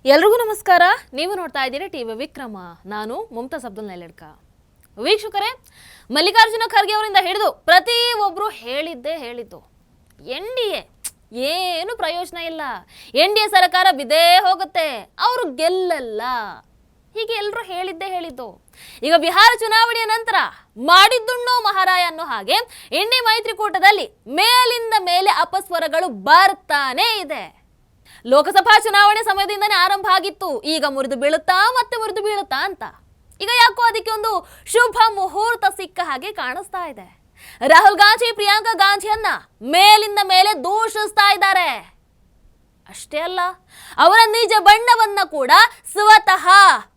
ಎಲ್ರಿಗೂ ನಮಸ್ಕಾರ. ನೀವು ನೋಡ್ತಾ ಇದ್ದೀರಿ ಟಿವಿ ವಿಕ್ರಮ. ನಾನು ಮುಮ್ತಾಜ್ ಅಬ್ದುಲ್ ನೈಲಡ್ಕ. ವೀಕ್ಷಕರೇ, ಮಲ್ಲಿಕಾರ್ಜುನ ಖರ್ಗೆ ಅವರಿಂದ ಹಿಡಿದು ಪ್ರತಿಯೊಬ್ಬರು ಹೇಳಿದ್ದು NDA ಏನು ಪ್ರಯೋಜನ ಇಲ್ಲ, NDA ಸರ್ಕಾರ ಬಿದ್ದೇ ಹೋಗುತ್ತೆ, ಅವರು ಗೆಲ್ಲಲ್ಲ, ಹೀಗೆ ಎಲ್ಲರೂ ಹೇಳಿದ್ದು. ಈಗ ಬಿಹಾರ ಚುನಾವಣೆಯ ನಂತರ ಮಾಡಿದ್ದುಣ್ಣೋ ಮಹಾರಾಯ ಅನ್ನೋ ಹಾಗೆ NDA ಮೈತ್ರಿಕೂಟದಲ್ಲಿ ಮೇಲಿಂದ ಮೇಲೆ ಅಪಸ್ವರಗಳು ಬರ್ತಾನೆ ಇದೆ. ಲೋಕಸಭಾ ಚುನಾವಣೆ ಸಮಯದಿಂದನೇ ಆರಂಭ ಆಗಿತ್ತು, ಈಗ ಮುರಿದು ಬೀಳುತ್ತಾ ಅಂತ. ಈಗ ಯಾಕೋ ಅದಕ್ಕೆ ಒಂದು ಶುಭ ಮುಹೂರ್ತ ಸಿಕ್ಕ ಹಾಗೆ ಕಾಣಿಸ್ತಾ ಇದೆ. ರಾಹುಲ್ ಗಾಂಧಿ ಪ್ರಿಯಾಂಕಾ ಗಾಂಧಿಯನ್ನ ಮೇಲಿಂದ ಮೇಲೆ ದೂಷಿಸ್ತಾ ಇದ್ದಾರೆ. ಅಷ್ಟೇ ಅಲ್ಲ, ಅವರ ನಿಜ ಬಣ್ಣವನ್ನ ಕೂಡ ಸ್ವತಃ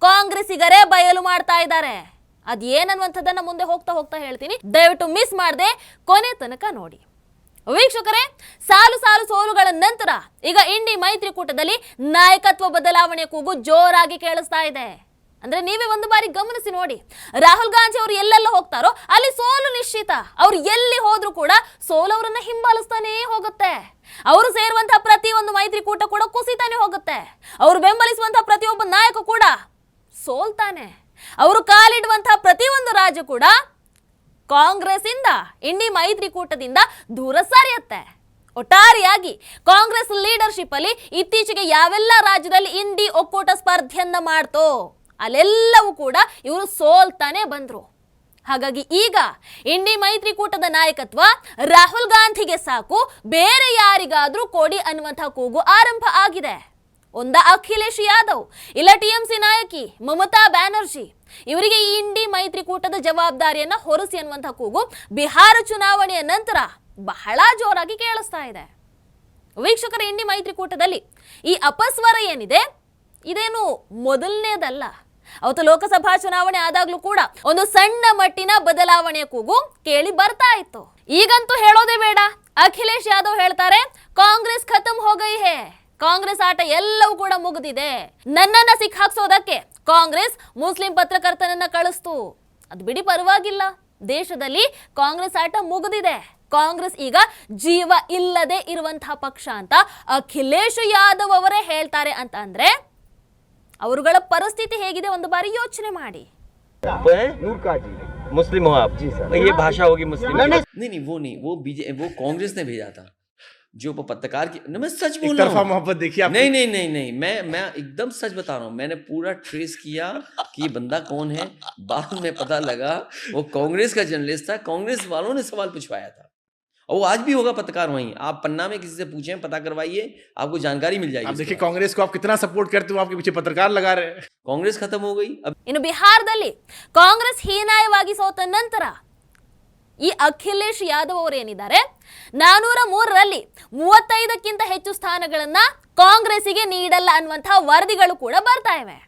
ಕಾಂಗ್ರೆಸ್ಸಿಗರೇ ಬಯಲು ಮಾಡ್ತಾ ಇದ್ದಾರೆ. ಅದೇನನ್ನುವಂಥದ್ದನ್ನ ಮುಂದೆ ಹೋಗ್ತಾ ಹೇಳ್ತೀನಿ, ದಯವಿಟ್ಟು ಮಿಸ್ ಮಾಡದೆ ಕೊನೆ ತನಕ ನೋಡಿ. ವೀಕ್ಷಕರೇ, ಸಾಲು ಸೋಲುಗಳ ನಂತರ ಈಗ NDA ಮೈತ್ರಿಕೂಟದಲ್ಲಿ ನಾಯಕತ್ವ ಬದಲಾವಣೆ ಕೂಗು ಜೋರಾಗಿ ಕೇಳಿಸ್ತಾ ಇದೆ. ಅಂದ್ರೆ ನೀವೇ ಒಂದು ಬಾರಿ ಗಮನಿಸಿ ನೋಡಿ, ರಾಹುಲ್ ಗಾಂಧಿ ಅವರು ಎಲ್ಲೆಲ್ಲ ಹೋಗ್ತಾರೋ ಅಲ್ಲಿ ಸೋಲು ನಿಶ್ಚಿತ. ಅವ್ರು ಎಲ್ಲಿ ಹೋದ್ರೂ ಕೂಡ ಸೋಲು ಅವರನ್ನ ಹಿಂಬಾಲಿಸ್ತಾನೇ ಹೋಗುತ್ತೆ. ಅವರು ಸೇರುವಂತಹ ಪ್ರತಿಯೊಂದು ಮೈತ್ರಿಕೂಟ ಕೂಡ ಕುಸಿತಾನೆ ಹೋಗುತ್ತೆ. ಅವರು ಬೆಂಬಲಿಸುವಂತಹ ಪ್ರತಿಯೊಬ್ಬ ನಾಯಕ ಕೂಡ ಸೋಲ್ತಾನೆ. ಅವರು ಕಾಲಿಡುವಂತಹ ಪ್ರತಿಯೊಂದು ರಾಜ್ಯ ಕೂಡ ಕಾಂಗ್ರೆಸ್ ಇಂದ NDA ಮೈತ್ರಿಕೂಟದಿಂದ ದೂರ ಸರಿಯುತ್ತೆ. ಒಟ್ಟಾರೆಯಾಗಿ ಕಾಂಗ್ರೆಸ್ ಲೀಡರ್ಶಿಪ್ ಅಲ್ಲಿ ಇತ್ತೀಚೆಗೆ ಯಾವೆಲ್ಲ ರಾಜ್ಯದಲ್ಲಿ NDA ಒಕ್ಕೂಟ ಸ್ಪರ್ಧೆಯನ್ನ ಮಾಡ್ತೋ ಅಲ್ಲೆಲ್ಲವೂ ಕೂಡ ಇವರು ಸೋಲ್ತಾನೆ ಬಂದ್ರು. ಹಾಗಾಗಿ ಈಗ NDA ಮೈತ್ರಿಕೂಟದ ನಾಯಕತ್ವ ರಾಹುಲ್ ಗಾಂಧಿಗೆ ಸಾಕು, ಬೇರೆ ಯಾರಿಗಾದ್ರೂ ಕೊಡಿ ಅನ್ನುವಂತಹ ಕೂಗು ಆರಂಭ ಆಗಿದೆ. ಒಂದ ಅಖಿಲೇಶ್ ಯಾದವ್, ಇಲ್ಲ TMC ನಾಯಕಿ ಮಮತಾ ಬ್ಯಾನರ್ಜಿ, ಇವರಿಗೆ ಈ NDA ಮೈತ್ರಿಕೂಟದ ಜವಾಬ್ದಾರಿಯನ್ನ ಹೊರಿಸಿ ಅನ್ನುವಂತಹ ಕೂಗು ಬಿಹಾರ ಚುನಾವಣೆಯ ನಂತರ ಬಹಳ ಜೋರಾಗಿ ಕೇಳಿಸ್ತಾ ಇದೆ. ವೀಕ್ಷಕರ, NDA ಮೈತ್ರಿಕೂಟದಲ್ಲಿ ಈ ಅಪಸ್ವರ ಏನಿದೆ ಇದೇನು ಮೊದಲನೇದಲ್ಲ. ಅವತ್ತು ಲೋಕಸಭಾ ಚುನಾವಣೆ ಆದಾಗ್ಲೂ ಕೂಡ ಒಂದು ಸಣ್ಣ ಮಟ್ಟಿನ ಬದಲಾವಣೆಯ ಕೂಗು ಕೇಳಿ ಬರ್ತಾ ಇತ್ತು. ಈಗಂತೂ ಹೇಳೋದೇ ಬೇಡ, ಅಖಿಲೇಶ್ ಯಾದವ್ ಹೇಳ್ತಾರೆ, ಕಾಂಗ್ರೆಸ್ ಖತಮ್ ಹೋ ಗಯಿ ಹೇ, ಕಾಂಗ್ರೆಸ್ ಆಟ ಎಲ್ಲವೂ ಕೂಡ ಮುಗಿದಿದೆ. ನನ್ನನ್ನ ಸಿಕ್ಕಾಕ್ಸೋದಕ್ಕೆ ಕಾಂಗ್ರೆಸ್ ಮುಸ್ಲಿಂ ಪತ್ರಕರ್ತನನ್ನ ಕಳಿಸ್ತು. ಅದು ಬಿಡಿ, ಪರವಾಗಿಲ್ಲ, ದೇಶದಲ್ಲಿ ಕಾಂಗ್ರೆಸ್ ಆಟ ಮುಗಿದಿದೆ, ಕಾಂಗ್ರೆಸ್ ಈಗ ಜೀವ ಇಲ್ಲದೆ ಇರುವಂತಹ ಪಕ್ಷ ಅಂತ ಅಖಿಲೇಶ್ ಯಾದವ್ ಅವರೇ ಹೇಳ್ತಾರೆ ಅಂತ ಅಂದ್ರೆ ಅವರುಗಳ ಪರಿಸ್ಥಿತಿ ಹೇಗಿದೆ ಒಂದು ಬಾರಿ ಯೋಚನೆ ಮಾಡಿ. मुस्लिम हो आप? जी सर। ये भाषा होगी मुस्लिम? नहीं, वो कांग्रेस ने भेजा था जो पत्रकार की। मैं सच बोल रहा हूँ, मोहब्बत देखिए। नहीं, मैं एकदम सच बता रहा हूँ। मैंने पूरा ट्रेस किया कि ये बंदा कौन है। बाद में पता लगा वो कांग्रेस का जर्नलिस्ट था, कांग्रेस वालों ने सवाल पूछवाया था, और वो आज भी होगा पत्रकार वहीं। आप पन्ना में किसी से पूछें, पता करवाइए, आपको जानकारी मिल जाएगी। आप देखिए कांग्रेस को आप कितना सपोर्ट करते हो, आपके पीछे पत्रकार लगा रहे हैं। कांग्रेस खत्म हो गई। अब ಇನ್ನು ಬಿಹಾರದಲ್ಲಿ ಕಾಂಗ್ರೆಸ್ ಹೀನಾಯವಾಗಿ ಸೋತ ನಂತರ ಈ ಅಖಿಲೇಶ್ ಯಾದವ್ ಅವರು ಏನಿದ್ದಾರೆ 403ರಲ್ಲಿ 35ಕ್ಕಿಂತ ಹೆಚ್ಚು ಸ್ಥಾನಗಳನ್ನ ಕಾಂಗ್ರೆಸ್ಸಿಗೆ ನೀಡಲ್ಲ ಅನ್ನುವಂತಹ ವರದಿಗಳು ಕೂಡ ಬರ್ತಾ ಇವೆ.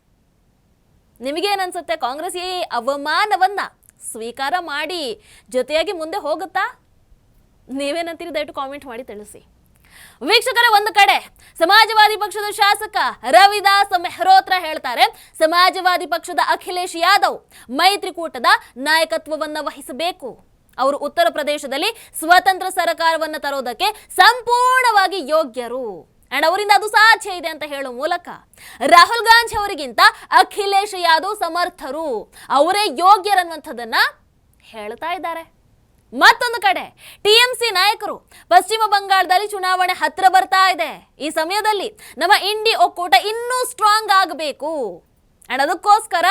ನಿಮಗೇನನ್ಸುತ್ತೆ, ಕಾಂಗ್ರೆಸ್ ಈ ಅವಮಾನವನ್ನ ಸ್ವೀಕಾರ ಮಾಡಿ ಜೊತೆಯಾಗಿ ಮುಂದೆ ಹೋಗುತ್ತಾ? ನೀವೇನಂತೀರಿ ದಯವಿಟ್ಟು ಕಾಮೆಂಟ್ ಮಾಡಿ ತಿಳಿಸಿ. ವೀಕ್ಷಕರೇ, ಒಂದು ಕಡೆ ಸಮಾಜವಾದಿ ಪಕ್ಷದ ಶಾಸಕ ರವಿದಾಸ್ ಮೆಹ್ರೋತ್ರ ಹೇಳ್ತಾರೆ, ಸಮಾಜವಾದಿ ಪಕ್ಷದ ಅಖಿಲೇಶ್ ಯಾದವ್ ಮೈತ್ರಿಕೂಟದ ನಾಯಕತ್ವವನ್ನು ವಹಿಸಬೇಕು. ಅವರು ಉತ್ತರ ಪ್ರದೇಶದಲ್ಲಿ ಸ್ವತಂತ್ರ ಸರ್ಕಾರವನ್ನು ತರೋದಕ್ಕೆ ಸಂಪೂರ್ಣವಾಗಿ ಯೋಗ್ಯರು, ಅಂಡ್ ಅವರಿಂದ ಅದು ಸಾಧ್ಯ ಇದೆ ಅಂತ ಹೇಳುವ ಮೂಲಕ ರಾಹುಲ್ ಗಾಂಧಿ ಅವರಿಗಿಂತ ಅಖಿಲೇಶ್ ಯಾದವ್ ಸಮರ್ಥರು, ಅವರೇ ಯೋಗ್ಯರನ್ನುವಂಥದ್ದನ್ನ ಹೇಳ್ತಾ ಇದ್ದಾರೆ. ಮತ್ತೊಂದು ಕಡೆ TMC ನಾಯಕರು ಪಶ್ಚಿಮ ಬಂಗಾಳದಲ್ಲಿ ಚುನಾವಣೆ ಹತ್ರ ಬರ್ತಾ ಇದೆ, ಈ ಸಮಯದಲ್ಲಿ ನಮ್ಮ NDA ಒಕ್ಕೂಟ ಇನ್ನೂ ಸ್ಟ್ರಾಂಗ್ ಆಗಬೇಕು, ಅಂಡ್ ಅದಕ್ಕೋಸ್ಕರ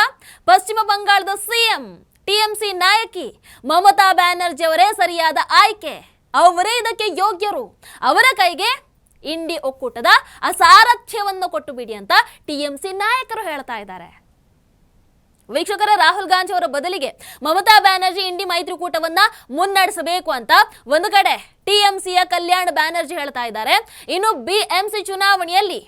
ಪಶ್ಚಿಮ ಬಂಗಾಳದ CM TMC ನಾಯಕಿ ಮಮತಾ ಬ್ಯಾನರ್ಜಿ ಅವರೇ ಸರಿಯಾದ ಆಯ್ಕೆ, ಅವರೇ ಇದಕ್ಕೆ ಯೋಗ್ಯರು, ಅವರ ಕೈಗೆ NDA ಒಕ್ಕೂಟದ ಅಸಾರಥ್ಯವನ್ನು ಕೊಟ್ಟು ಬಿಡಿ ಅಂತ TMC ನಾಯಕರು ಹೇಳ್ತಾ ಇದ್ದಾರೆ. ವೀಕ್ಷಕರ, ರಾಹುಲ್ ಗಾಂಧಿ ಅವರ ಬದಲಿಗೆ ಮಮತಾ ಬ್ಯಾನರ್ಜಿ NDA ಮೈತ್ರಿಕೂಟವನ್ನ ಮುನ್ನಡೆಸಬೇಕು ಅಂತ ಒಂದು ಕಡೆ TMCಯ ಕಲ್ಯಾಣ್ ಬ್ಯಾನರ್ಜಿ ಹೇಳ್ತಾ ಇದ್ದಾರೆ. ಇನ್ನು BMC ಚುನಾವಣೆಯಲ್ಲಿ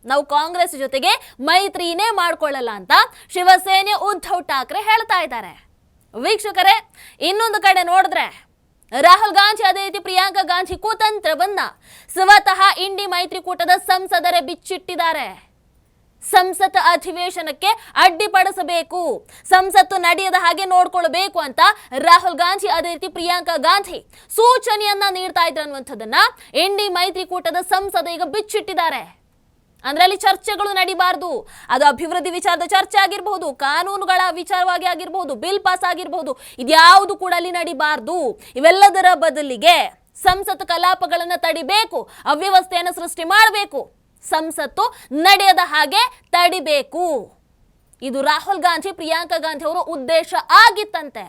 ನಾವು ಕಾಂಗ್ರೆಸ್ ಜೊತೆಗೆ ಮೈತ್ರಿನೇ ಮಾಡ್ಕೊಳ್ಳಲ್ಲ ಅಂತ ಶಿವಸೇನೆ ಉದ್ಧವ್ ಠಾಕ್ರೆ ಹೇಳ್ತಾ ಇದ್ದಾರೆ. ವೀಕ್ಷಕರೇ, ಇನ್ನೊಂದು ಕಡೆ ನೋಡಿದ್ರೆ ರಾಹುಲ್ ಗಾಂಧಿ ಅದೇ ರೀತಿ ಪ್ರಿಯಾಂಕಾ ಗಾಂಧಿ ಕುತಂತ್ರವನ್ನ ಸ್ವತಃ NDA ಮೈತ್ರಿಕೂಟದ ಸಂಸದರೇ ಬಿಚ್ಚಿಟ್ಟಿದ್ದಾರೆ. ಸಂಸತ್ ಅಧಿವೇಶನಕ್ಕೆ ಅಡ್ಡಿಪಡಿಸಬೇಕು, ಸಂಸತ್ತು ನಡೆಯದ ಹಾಗೆ ನೋಡ್ಕೊಳ್ಬೇಕು ಅಂತ ರಾಹುಲ್ ಗಾಂಧಿ ಅದೇ ರೀತಿ ಪ್ರಿಯಾಂಕಾ ಗಾಂಧಿ ಸೂಚನೆಯನ್ನ ನೀಡ್ತಾ ಇದ್ರು ಅನ್ನುವಂಥದ್ದನ್ನ NDA ಮೈತ್ರಿಕೂಟದ ಸಂಸದ ಈಗ ಬಿಚ್ಚಿಟ್ಟಿದ್ದಾರೆ. ಅಂದ್ರೆ ಅಲ್ಲಿ ಚರ್ಚೆಗಳು ನಡಿಬಾರ್ದು. ಅದು ಅಭಿವೃದ್ಧಿ ವಿಚಾರದ ಚರ್ಚೆ ಆಗಿರಬಹುದು, ಕಾನೂನುಗಳ ವಿಚಾರವಾಗಿ ಆಗಿರಬಹುದು, ಬಿಲ್ ಪಾಸ್ ಆಗಿರಬಹುದು, ಇದ್ಯಾವುದು ಕೂಡ ಅಲ್ಲಿ ನಡಿಬಾರ್ದು. ಇವೆಲ್ಲದರ ಬದಲಿಗೆ ಸಂಸತ್ ಕಲಾಪಗಳನ್ನು ತಡಿಬೇಕು, ಅವ್ಯವಸ್ಥೆಯನ್ನು ಸೃಷ್ಟಿ ಮಾಡಬೇಕು, ಸಂಸತ್ತು ನಡೆಯದ ಹಾಗೆ ತಡಿಬೇಕು. ಇದು ರಾಹುಲ್ ಗಾಂಧಿ, ಪ್ರಿಯಾಂಕಾ ಗಾಂಧಿ ಅವರ ಉದ್ದೇಶ ಆಗಿತ್ತಂತೆ.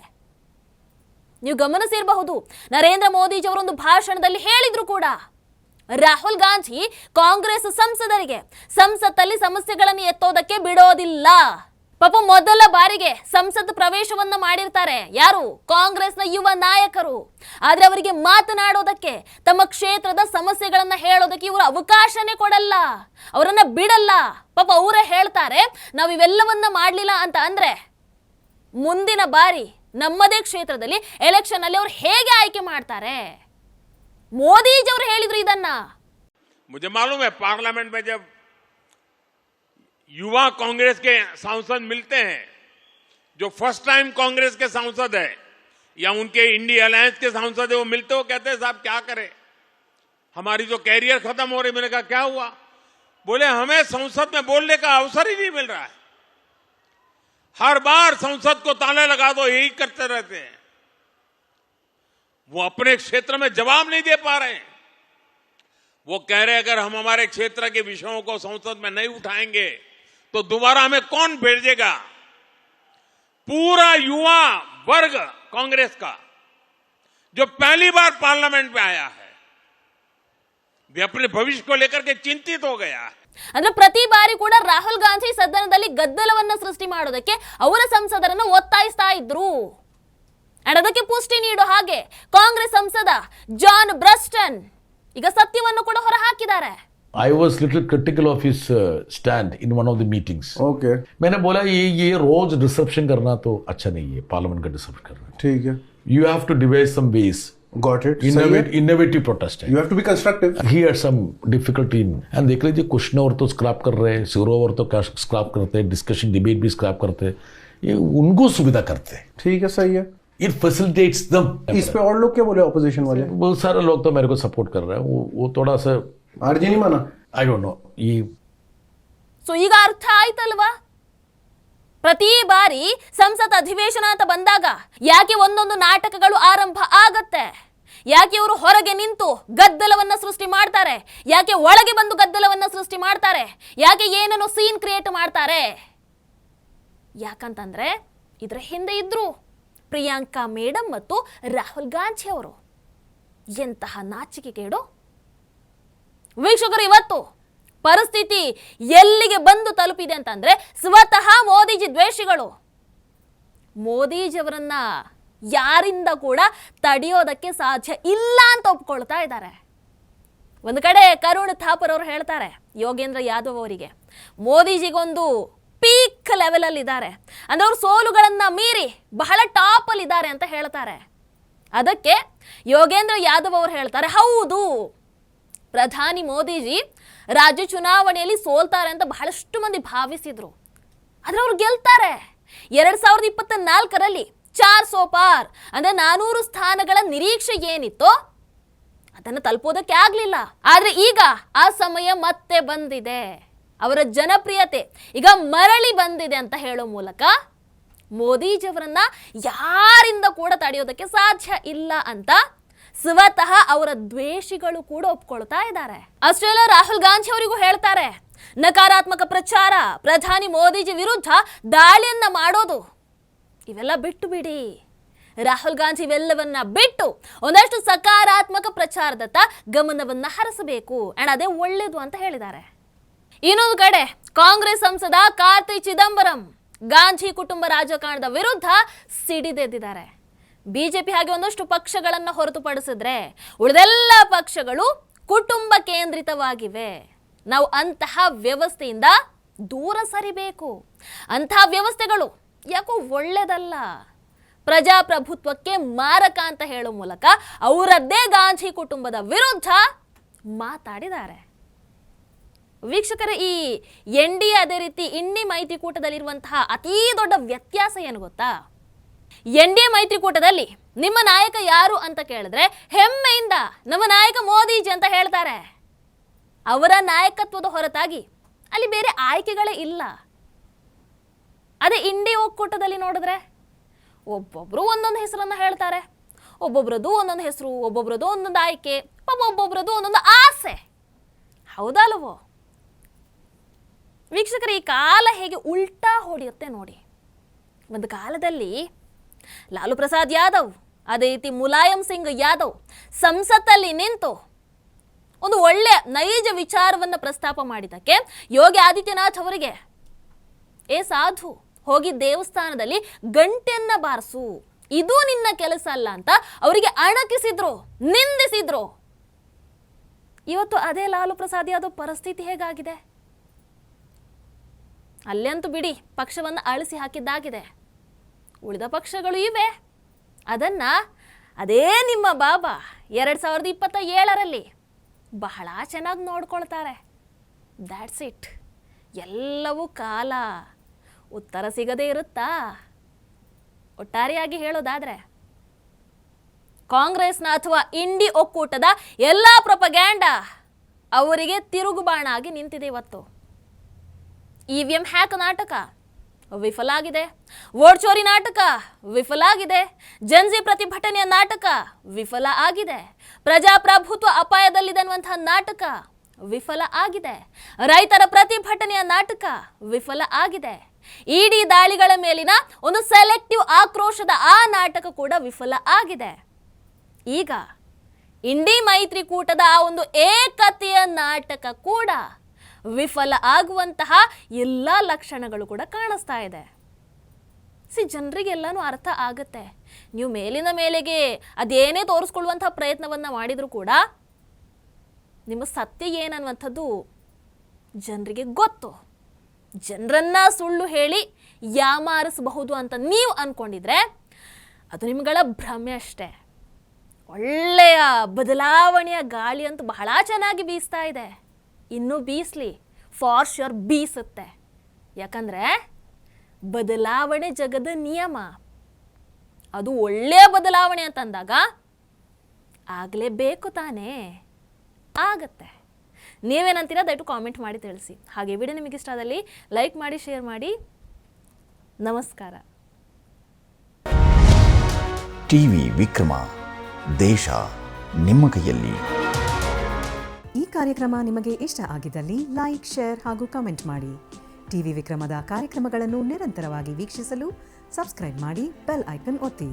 ನೀವು ಗಮನಿಸಿರಬಹುದು, ನರೇಂದ್ರ ಮೋದಿಜಿ ಅವರೊಂದು ಭಾಷಣದಲ್ಲಿ ಹೇಳಿದ್ರು ಕೂಡ, ರಾಹುಲ್ ಗಾಂಧಿ ಕಾಂಗ್ರೆಸ್ ಸಂಸದರಿಗೆ ಸಂಸತ್ತಲ್ಲಿ ಸಮಸ್ಯೆಗಳನ್ನು ಎತ್ತೋದಕ್ಕೆ ಬಿಡೋದಿಲ್ಲ. ಪಾಪ ಮೊದಲ ಬಾರಿಗೆ ಸಂಸತ್ ಪ್ರವೇಶವನ್ನ ಮಾಡಿರ್ತಾರೆ ಯಾರು? ಕಾಂಗ್ರೆಸ್ನ ಯುವ ನಾಯಕರು. ಆದ್ರೆ ಅವರಿಗೆ ಮಾತನಾಡೋದಕ್ಕೆ, ತಮ್ಮ ಕ್ಷೇತ್ರದ ಸಮಸ್ಯೆಗಳನ್ನ ಹೇಳೋದಕ್ಕೆ ಇವರು ಅವಕಾಶನೇ ಕೊಡಲ್ಲ, ಅವರನ್ನ ಬಿಡಲ್ಲ. ಪಾಪ ಅವರೇ ಹೇಳ್ತಾರೆ, ನಾವು ಇವೆಲ್ಲವನ್ನ ಮಾಡ್ಲಿಲ್ಲ ಅಂತ ಅಂದ್ರೆ ಮುಂದಿನ ಬಾರಿ ನಮ್ಮದೇ ಕ್ಷೇತ್ರದಲ್ಲಿ ಎಲೆಕ್ಷನ್ ಅಲ್ಲಿ ಅವ್ರು ಹೇಗೆ ಆಯ್ಕೆ ಮಾಡ್ತಾರೆ? ಮೋದಿಜಿ ಅವರು ಹೇಳಿದ್ರು ಇದನ್ನ. मुझे मालूम है पार्लियामेंट में जब युवा कांग्रेस के सांसद मिलते हैं, जो फर्स्ट टाइम कांग्रेस के सांसद है या उनके इंडिया अलायंस के सांसद है, वो मिलते हो कहते हैं साहब क्या करें, हमारी जो कैरियर खत्म हो रही। मैंने कहा क्या हुआ? बोले हमें संसद में बोलने का अवसर ही नहीं मिल रहा है, हर बार संसद को ताले लगा दो, यही करते रहते हैं। वो अपने क्षेत्र में जवाब नहीं दे पा रहे हैं। वो कह रहे अगर हम हमारे क्षेत्र के विषयों को संसद में नहीं उठाएंगे तो दोबारा हमें कौन भेजेगा? पूरा युवा वर्ग कांग्रेस का जो पहली बार पार्लियामेंट में आया है, वे अपने भविष्य को लेकर के चिंतित हो गया है। ಅಂದ್ರೆ ಪ್ರತಿ ಬಾರಿ ಕೂಡ ರಾಹುಲ್ ಗಾಂಧಿ ಸದನದಲ್ಲಿ ಗದ್ದಲವನ್ನ ಸೃಷ್ಟಿ ಮಾಡೋದಕ್ಕೆ ಅವರ ಸಂಸದರನ್ನು ಒತ್ತಾಯಿಸ್ತಾ ಇದ್ರು. ಅದಕ್ಕೆ ಪುಷ್ಟಿ ನೀಡೋ ಹಾಗೆ ಕಾಂಗ್ರೆಸ್ ಸಂಸದ ಜಾನ್ ಬ್ರಸ್ಟನ್ ಈಗ ಸತ್ಯವನ್ನು ಕೂಡ ಹೊರ ಹಾಕಿದ್ದಾರೆ. I was little critical of his stand in one of the meetings. Okay, मैंने बोला ये रोज डिसरप्शन करना तो अच्छा नहीं है, पार्लियामेंट का डिसरप्शन करना. ठीक है, You have to devise some ways. Got it. Innovative protest है. You have to be constructive. He had some difficulty in, and देख लीजिए क्वेश्चन और तो स्क्रैप कर रहे हैं, सिरोवर तो स्क्रैप करते हैं, डिस्कशन डिबेट भी स्क्रैप करते हैं. ये उनको सुविधा करते हैं. ठीक है, सही है. It facilitates them. इस पे और लोग क्या बोले ऑपोजिशन वाले? बहुत सारे लोग तो मेरे को सपोर्ट कर रहे हैं. वो थोड़ा सा आरजी नहीं माना. I don't know. ये ಸೊ ಈಗ ಅರ್ಥ ಆಯ್ತಲ್ವಾ? ಪ್ರತಿ ಬಾರಿ ಸಂಸತ್ ಅಧಿವೇಶನ ಅಂತ ಬಂದಾಗ ಯಾಕೆ ಒಂದೊಂದು ನಾಟಕಗಳು ಆರಂಭ ಆಗತ್ತೆ? ಯಾಕೆ ಇವರು ಹೊರಗೆ ನಿಂತು ಗದ್ದಲವನ್ನ ಸೃಷ್ಟಿ ಮಾಡ್ತಾರೆ? ಯಾಕೆ ಒಳಗೆ ಬಂದು ಗದ್ದಲವನ್ನ ಸೃಷ್ಟಿ ಮಾಡ್ತಾರೆ? ಯಾಕೆ ಏನನ್ನು ಸೀನ್ ಕ್ರಿಯೇಟ್ ಮಾಡ್ತಾರೆ? ಯಾಕಂತಂದ್ರೆ ಇದರ ಹಿಂದೆ ಇದ್ರು ಪ್ರಿಯಾಂಕಾ ಮೇಡಮ್ ಮತ್ತು ರಾಹುಲ್ ಗಾಂಧಿ ಅವರು. ಎಂತಹ ನಾಚಿಕೆಗೇಡು ವೀಕ್ಷಕರು! ಇವತ್ತು ಪರಿಸ್ಥಿತಿ ಎಲ್ಲಿಗೆ ಬಂದು ತಲುಪಿದೆ ಅಂತಂದ್ರೆ ಸ್ವತಃ ಮೋದಿಜಿ ದ್ವೇಷಿಗಳು ಮೋದಿಜಿಯವರನ್ನ ಯಾರಿಂದ ಕೂಡ ತಡೆಯೋದಕ್ಕೆ ಸಾಧ್ಯ ಇಲ್ಲ ಅಂತ ಒಪ್ಕೊಳ್ತಾ ಇದ್ದಾರೆ. ಒಂದು ಕಡೆ ಕರುಣ್ ಥಾಪರ್ ಅವರು ಹೇಳ್ತಾರೆ ಯೋಗೇಂದ್ರ ಯಾದವ್ ಅವರಿಗೆ, ಮೋದಿಜಿಗೊಂದು ಪೀಕ್ ಲೆವೆಲ್ ಅಲ್ಲಿ ಇದ್ದಾರೆ ಅಂದ್ರೆ ಅವರು ಸೋಲುಗಳನ್ನ ಮೀರಿ ಬಹಳ ಟಾಪ್ ಅಲ್ಲಿ ಇದ್ದಾರೆ ಅಂತ ಹೇಳ್ತಾರೆ. ಅದಕ್ಕೆ ಯೋಗೇಂದ್ರ ಯಾದವ್ ಅವರು ಹೇಳ್ತಾರೆ, ಹೌದು ಪ್ರಧಾನಿ ಮೋದಿಜಿ ರಾಜ್ಯ ಚುನಾವಣೆಯಲ್ಲಿ ಸೋಲ್ತಾರೆ ಅಂತ ಬಹಳಷ್ಟು ಮಂದಿ ಭಾವಿಸಿದ್ರು, ಆದ್ರೆ ಅವ್ರು ಗೆಲ್ತಾರೆ. 2024ರಲ್ಲಿ 400 ಪಾರ್ ಅಂದ್ರೆ 400 ಸ್ಥಾನಗಳ ನಿರೀಕ್ಷೆ ಏನಿತ್ತೋ ಅದನ್ನು ತಲುಪೋದಕ್ಕೆ ಆಗ್ಲಿಲ್ಲ. ಆದ್ರೆ ಈಗ ಆ ಸಮಯ ಮತ್ತೆ ಬಂದಿದೆ, ಅವರ ಜನಪ್ರಿಯತೆ ಈಗ ಮರಳಿ ಬಂದಿದೆ ಅಂತ ಹೇಳೋ ಮೂಲಕ ಮೋದಿಜಿಯವರನ್ನ ಯಾರಿಂದ ಕೂಡ ತಡೆಯೋದಕ್ಕೆ ಸಾಧ್ಯ ಇಲ್ಲ ಅಂತ ಸ್ವತಃ ಅವರ ದ್ವೇಷಿಗಳು ಕೂಡ ಒಪ್ಕೊಳ್ತಾ ಇದ್ದಾರೆ. ಅಷ್ಟೇ ಅಲ್ಲ, ರಾಹುಲ್ ಗಾಂಧಿ ಅವರಿಗೂ ಹೇಳ್ತಾರೆ, ನಕಾರಾತ್ಮಕ ಪ್ರಚಾರ, ಪ್ರಧಾನಿ ಮೋದಿಜಿ ವಿರುದ್ಧ ದಾಳಿಯನ್ನ ಮಾಡೋದು ಇವೆಲ್ಲ ಬಿಟ್ಟು ಬಿಡಿ. ರಾಹುಲ್ ಗಾಂಧಿ ಇವೆಲ್ಲವನ್ನ ಬಿಟ್ಟು ಒಂದಷ್ಟು ಸಕಾರಾತ್ಮಕ ಪ್ರಚಾರದತ್ತ ಗಮನವನ್ನ ಹರಿಸಬೇಕು, ಅಂಡ್ ಅದೇ ಒಳ್ಳೇದು ಅಂತ ಹೇಳಿದ್ದಾರೆ. ಇನ್ನೊಂದು ಕಡೆ ಕಾಂಗ್ರೆಸ್ ಸಂಸದ ಕಾರ್ತಿ ಚಿದಂಬರಂ ಗಾಂಧಿ ಕುಟುಂಬ ರಾಜಕಾರಣದ ವಿರುದ್ಧ ಸಿಡಿದೆದ್ದಿದ್ದಾರೆ. ಬಿಜೆಪಿ ಹಾಗೆ ಒಂದಷ್ಟು ಪಕ್ಷಗಳನ್ನು ಹೊರತುಪಡಿಸಿದ್ರೆ ಉಳಿದೆಲ್ಲ ಪಕ್ಷಗಳು ಕುಟುಂಬ ಕೇಂದ್ರಿತವಾಗಿವೆ. ನಾವು ಅಂತಹ ವ್ಯವಸ್ಥೆಯಿಂದ ದೂರ ಸರಿಬೇಕು. ಅಂತಹ ವ್ಯವಸ್ಥೆಗಳು ಯಾಕೋ ಒಳ್ಳೆಯದಲ್ಲ, ಪ್ರಜಾಪ್ರಭುತ್ವಕ್ಕೆ ಮಾರಕ ಅಂತ ಹೇಳೋ ಮೂಲಕ ಅವರದ್ದೇ ಗಾಂಧಿ ಕುಟುಂಬದ ವಿರುದ್ಧ ಮಾತಾಡಿದ್ದಾರೆ. ವೀಕ್ಷಕರ, ಈ NDA ಅದೇ ರೀತಿ ಇಂಡಿ ಮೈತ್ರಿಕೂಟದಲ್ಲಿರುವಂತಹ ಅತೀ ದೊಡ್ಡ ವ್ಯತ್ಯಾಸ ಏನು ಗೊತ್ತಾ? NDA ಮೈತ್ರಿಕೂಟದಲ್ಲಿ ನಿಮ್ಮ ನಾಯಕ ಯಾರು ಅಂತ ಕೇಳಿದ್ರೆ ಹೆಮ್ಮೆಯಿಂದ ನಮ್ಮ ನಾಯಕ ಮೋದಿಜಿ ಅಂತ ಹೇಳ್ತಾರೆ. ಅವರ ನಾಯಕತ್ವದ ಹೊರತಾಗಿ ಅಲ್ಲಿ ಬೇರೆ ಆಯ್ಕೆಗಳೇ ಇಲ್ಲ. ಅದೇ ಇಂಡಿ ಒಕ್ಕೂಟದಲ್ಲಿ ನೋಡಿದ್ರೆ ಒಬ್ಬೊಬ್ರು ಒಂದೊಂದು ಹೆಸರನ್ನ ಹೇಳ್ತಾರೆ, ಒಬ್ಬೊಬ್ರದ್ದು ಒಂದೊಂದು ಹೆಸರು, ಒಬ್ಬೊಬ್ರದ್ದು ಒಂದೊಂದು ಆಯ್ಕೆ, ಒಬ್ಬೊಬ್ರದ್ದು ಒಂದೊಂದು ಆಸೆ. ಹೌದಲ್ವೋ ವೀಕ್ಷಕರು? ಈ ಕಾಲ ಹೇಗೆ ಉಲ್ಟಾ ಹೊಡೆಯುತ್ತೆ ನೋಡಿ. ಒಂದು ಕಾಲದಲ್ಲಿ ಲಾಲು ಪ್ರಸಾದ್ ಯಾದವ್, ಅದೇ ರೀತಿ ಮುಲಾಯಂ ಸಿಂಗ್ ಯಾದವ್ ಸಂಸತ್ತಲ್ಲಿ ನಿಂತು ಒಂದು ಒಳ್ಳೆಯ ನೈಜ ವಿಚಾರವನ್ನು ಪ್ರಸ್ತಾಪ ಮಾಡಿದ್ದಕ್ಕೆ ಯೋಗಿ ಆದಿತ್ಯನಾಥ್ ಅವರಿಗೆ ಏ ಸಾಧು, ಹೋಗಿ ದೇವಸ್ಥಾನದಲ್ಲಿ ಗಂಟೆಯನ್ನ ಬಾರಿಸು, ಇದು ನಿನ್ನ ಕೆಲಸ ಅಲ್ಲ ಅಂತ ಅವರಿಗೆ ಅಣಕಿಸಿದ್ರು, ನಿಂದಿಸಿದ್ರು. ಇವತ್ತು ಅದೇ ಲಾಲು ಪ್ರಸಾದ್ ಯಾದವ್ ಪರಿಸ್ಥಿತಿ ಹೇಗಾಗಿದೆ? ಅಲ್ಲಂತೂ ಬಿಡಿ, ಪಕ್ಷವನ್ನು ಅಳಿಸಿ ಹಾಕಿದ್ದಾಗಿದೆ. ಉಳಿದ ಪಕ್ಷಗಳು ಇವೆ. ಅದನ್ನ ಅದೇ ನಿಮ್ಮ ಬಾಬಾ 2027ರಲ್ಲಿ ಬಹಳ ಚೆನ್ನಾಗಿ ನೋಡ್ಕೊಳ್ತಾರೆ. That's it. ಎಲ್ಲವೂ ಕಾಲ. ಉತ್ತರ ಸಿಗದೇ ಇರುತ್ತಾ? ಒಟ್ಟಾರೆಯಾಗಿ ಹೇಳೋದಾದ್ರೆ ಕಾಂಗ್ರೆಸ್ನ ಅಥವಾ ಇಂಡಿ ಒಕ್ಕೂಟದ ಎಲ್ಲ ಪ್ರೊಪಗ್ಯಾಂಡಾ ಅವರಿಗೆ ತಿರುಗುಬಾಣ ಆಗಿ ನಿಂತಿದೆ. ಇವತ್ತು EVM ಹ್ಯಾಕ್ ನಾಟಕ ವಿಫಲ ಆಗಿದೆ, ವೋಟ್ ಚೋರಿ ನಾಟಕ ವಿಫಲ ಆಗಿದೆ, ಜನ್ಜಿ ಪ್ರತಿಭಟನೆಯ ನಾಟಕ ವಿಫಲ ಆಗಿದೆ, ಪ್ರಜಾಪ್ರಭುತ್ವ ಅಪಾಯದಲ್ಲಿದೆ ಅನ್ನುವಂತಹ ನಾಟಕ ವಿಫಲ ಆಗಿದೆ, ರೈತರ ಪ್ರತಿಭಟನೆಯ ನಾಟಕ ವಿಫಲ ಆಗಿದೆ, ಇಡಿ ದಾಳಿಗಳ ಮೇಲಿನ ಒಂದು ಸೆಲೆಕ್ಟಿವ್ ಆಕ್ರೋಶದ ಆ ನಾಟಕ ಕೂಡ ವಿಫಲ ಆಗಿದೆ. ಈಗ ಇಂಡಿ ಮೈತ್ರಿಕೂಟದ ಆ ಒಂದು ಏಕತೆಯ ನಾಟಕ ಕೂಡ ವಿಫಲ ಆಗುವಂತಹ ಎಲ್ಲ ಲಕ್ಷಣಗಳು ಕೂಡ ಕಾಣಿಸ್ತಾ ಇದೆ. ಜನರಿಗೆಲ್ಲನೂ ಅರ್ಥ ಆಗುತ್ತೆ. ನೀವು ಮೇಲಿನ ಮೇಲೆಗೆ ಅದೇನೇ ತೋರಿಸ್ಕೊಳ್ಳುವಂತಹ ಪ್ರಯತ್ನವನ್ನ ಮಾಡಿದ್ರು ಕೂಡ ನಿಮ್ಮ ಸತ್ಯ ಏನನ್ನುವಂಥದ್ದು ಜನರಿಗೆ ಗೊತ್ತು. ಜನರನ್ನ ಸುಳ್ಳು ಹೇಳಿ ಯಾಮಾರಿಸಬಹುದು ಅಂತ ನೀವು ಅನ್ಕೊಂಡಿದ್ರೆ ಅದು ನಿಮ್ಗಳ ಭ್ರಮೆ ಅಷ್ಟೇ. ಒಳ್ಳೆಯ ಬದಲಾವಣೆಯ ಗಾಳಿ ಅಂತೂ ಬಹಳ ಚೆನ್ನಾಗಿ ಬೀಸ್ತಾ ಇದೆ. ಇನ್ನೂ ಬೀಸಲಿ, ಫಾರ್ ಶ್ಯೂರ್ ಬೀಸುತ್ತೆ. ಯಾಕಂದರೆ ಬದಲಾವಣೆ ಜಗದ ನಿಯಮ. ಅದು ಒಳ್ಳೆಯ ಬದಲಾವಣೆ ಅಂತಂದಾಗ ಆಗಲೇಬೇಕು ತಾನೇ, ಆಗತ್ತೆ. ನೀವೇನಂತೀರ ದಯವಿಟ್ಟು ಕಾಮೆಂಟ್ ಮಾಡಿ ತಿಳಿಸಿ. ಹಾಗೆ ವಿಡಿಯೋ ನಿಮಗೆ ಇಷ್ಟ ಆದಲ್ಲಿ ಲೈಕ್ ಮಾಡಿ, ಶೇರ್ ಮಾಡಿ. ನಮಸ್ಕಾರ. ಟಿವಿ ವಿಕ್ರಮ, ದೇಶ ನಿಮ್ಮ ಕೈಯಲ್ಲಿ. ಈ ಕಾರ್ಯಕ್ರಮ ನಿಮಗೆ ಇಷ್ಟ ಆಗಿದ್ದಲ್ಲಿ ಲೈಕ್, ಶೇರ್ ಹಾಗೂ ಕಮೆಂಟ್ ಮಾಡಿ. ಟಿವಿ ವಿಕ್ರಮದ ಕಾರ್ಯಕ್ರಮಗಳನ್ನು ನಿರಂತರವಾಗಿ ವೀಕ್ಷಿಸಲು ಸಬ್ಸ್ಕ್ರೈಬ್ ಮಾಡಿ, ಬೆಲ್ ಐಕನ್ ಒತ್ತಿ.